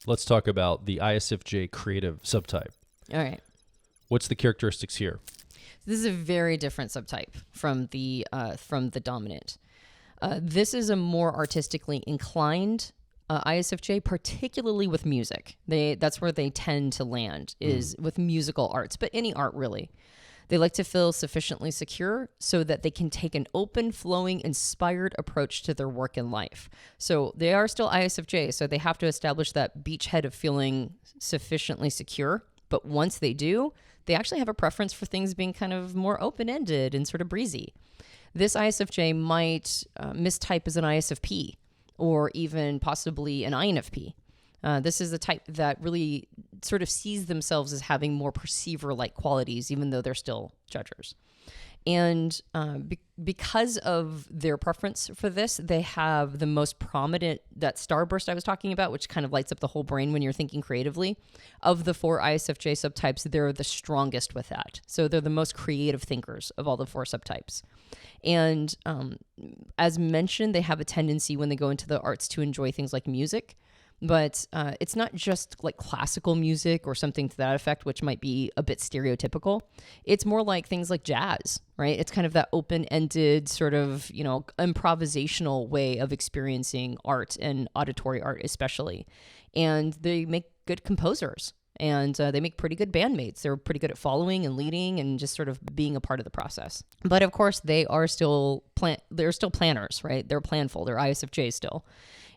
Let's talk about the ISFJ creative subtype. All right. What's the characteristics here? This is a very different subtype from the dominant. This is a more artistically inclined ISFJ, particularly with music. That's where they tend to land, is with musical arts, but any art really. They like to feel sufficiently secure so that they can take an open, flowing, inspired approach to their work and life. So they are still ISFJ, so they have to establish that beachhead of feeling sufficiently secure. But once they do, they actually have a preference for things being kind of more open-ended and sort of breezy. This ISFJ might mistype as an ISFP or even possibly an INFP. This is the type that really sort of sees themselves as having more perceiver-like qualities, even though they're still judgers. And because of their preference for this, they have the most prominent, that starburst I was talking about, which kind of lights up the whole brain when you're thinking creatively. Of the 4 ISFJ subtypes, they're the strongest with that. So they're the most creative thinkers of all the 4 subtypes. And as mentioned, they have a tendency when they go into the arts to enjoy things like music. But it's not just like classical music or something to that effect, which might be a bit stereotypical. It's more like things like jazz, right? It's kind of that open-ended sort of, improvisational way of experiencing art and auditory art especially. And they make good composers and they make pretty good bandmates. They're pretty good at following and leading and just sort of being a part of the process. But of course, they are still they're still planners, right? They're planful. They're ISFJ still.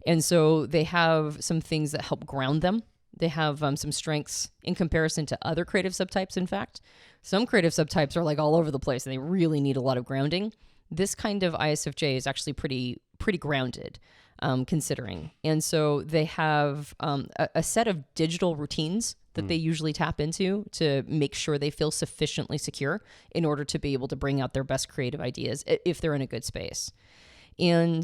And so they have some things that help ground them. They have some strengths in comparison to other creative subtypes, in fact. Some creative subtypes are like all over the place and they really need a lot of grounding. This kind of ISFJ is actually pretty grounded, considering. And so they have a set of digital routines that they usually tap into to make sure they feel sufficiently secure in order to be able to bring out their best creative ideas if they're in a good space. And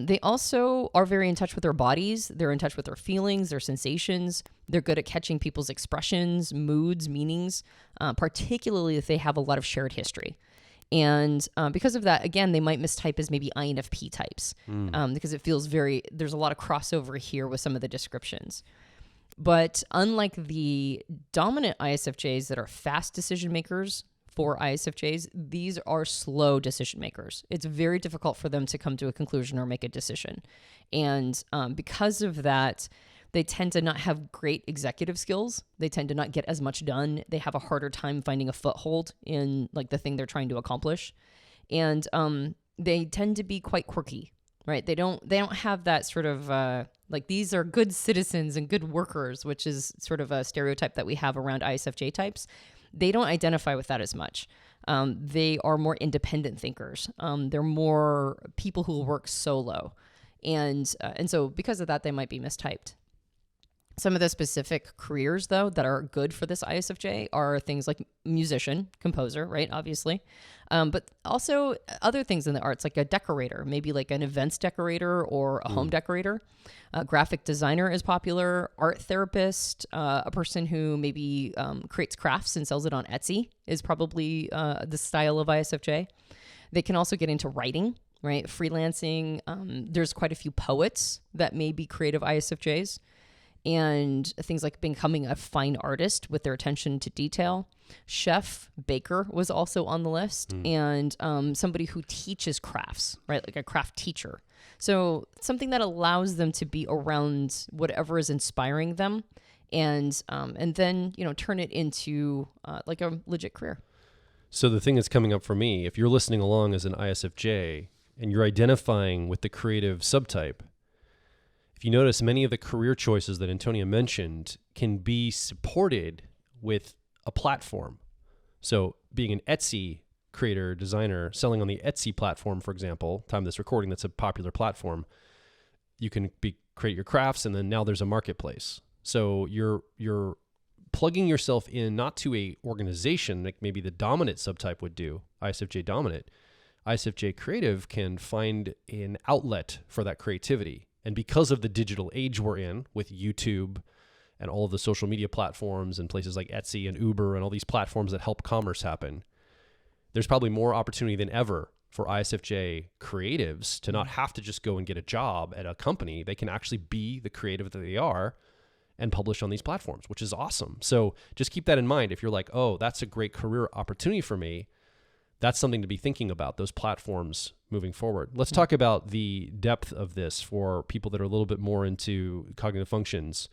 they also are very in touch with their bodies. They're in touch with their feelings, their sensations. They're good at catching people's expressions, moods, meanings, particularly if they have a lot of shared history. And because of that, again, they might mistype as maybe INFP types because it feels there's a lot of crossover here with some of the descriptions. But unlike the dominant ISFJs that are fast decision makers, for ISFJs, these are slow decision makers. It's very difficult for them to come to a conclusion or make a decision. And because of that, they tend to not have great executive skills. They tend to not get as much done. They have a harder time finding a foothold in like the thing they're trying to accomplish. And they tend to be quite quirky, right? They don't have that sort of like these are good citizens and good workers, which is sort of a stereotype that we have around ISFJ types. They don't identify with that as much. They are more independent thinkers. They're more people who work solo. And so because of that, they might be mistyped. Some of the specific careers, though, that are good for this ISFJ are things like musician, composer, right, obviously. But also other things in the arts, like a decorator, maybe like an events decorator or a home decorator. A graphic designer is popular. Art therapist, a person who maybe creates crafts and sells it on Etsy is probably the style of ISFJ. They can also get into writing, right, freelancing. There's quite a few poets that may be creative ISFJs. And things like becoming a fine artist with their attention to detail. Chef, baker was also on the list. And somebody who teaches crafts, right? Like a craft teacher. So something that allows them to be around whatever is inspiring them and then, turn it into like a legit career. So the thing that's coming up for me, if you're listening along as an ISFJ and you're identifying with the creative subtype, if you notice, many of the career choices that Antonia mentioned can be supported with a platform. So being an Etsy creator, designer, selling on the Etsy platform, for example, time of this recording, that's a popular platform, you can create your crafts and then now there's a marketplace. So you're plugging yourself in not to a organization like maybe the dominant subtype would do, ISFJ dominant. ISFJ creative can find an outlet for that creativity. And because of the digital age we're in with YouTube and all of the social media platforms and places like Etsy and Uber and all these platforms that help commerce happen, there's probably more opportunity than ever for ISFJ creatives to not have to just go and get a job at a company. They can actually be the creative that they are and publish on these platforms, which is awesome. So just keep that in mind. If you're like, oh, that's a great career opportunity for me, that's something to be thinking about, those platforms moving forward. Let's talk about the depth of this for people that are a little bit more into cognitive functions.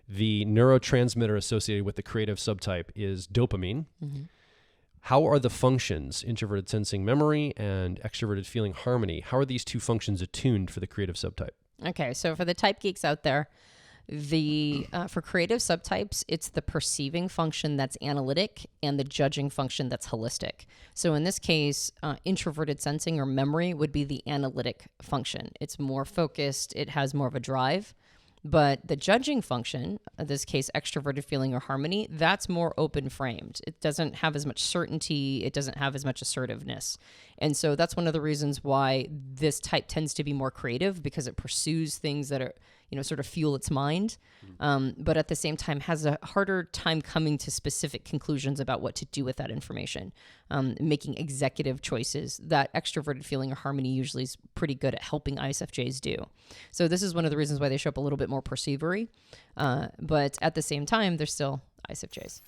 The neurotransmitter associated with the creative subtype is dopamine. Mm-hmm. How are the functions, introverted sensing memory and extroverted feeling harmony, how are these two functions attuned for the creative subtype? Okay, so for the type geeks out there, for creative subtypes, it's the perceiving function that's analytic and the judging function that's holistic. So in this case, introverted sensing or memory would be the analytic function. It's more focused, it has more of a drive. But the judging function, in this case, extroverted feeling or harmony, that's more open framed. It doesn't have as much certainty. It doesn't have as much assertiveness. And so that's one of the reasons why this type tends to be more creative, because it pursues things that are, sort of fuel its mind. But at the same time has a harder time coming to specific conclusions about what to do with that information, making executive choices. That extroverted feeling or harmony usually is pretty good at helping ISFJs do. So this is one of the reasons why they show up a little bit more perceivery. But at the same time, they're still ISFJs.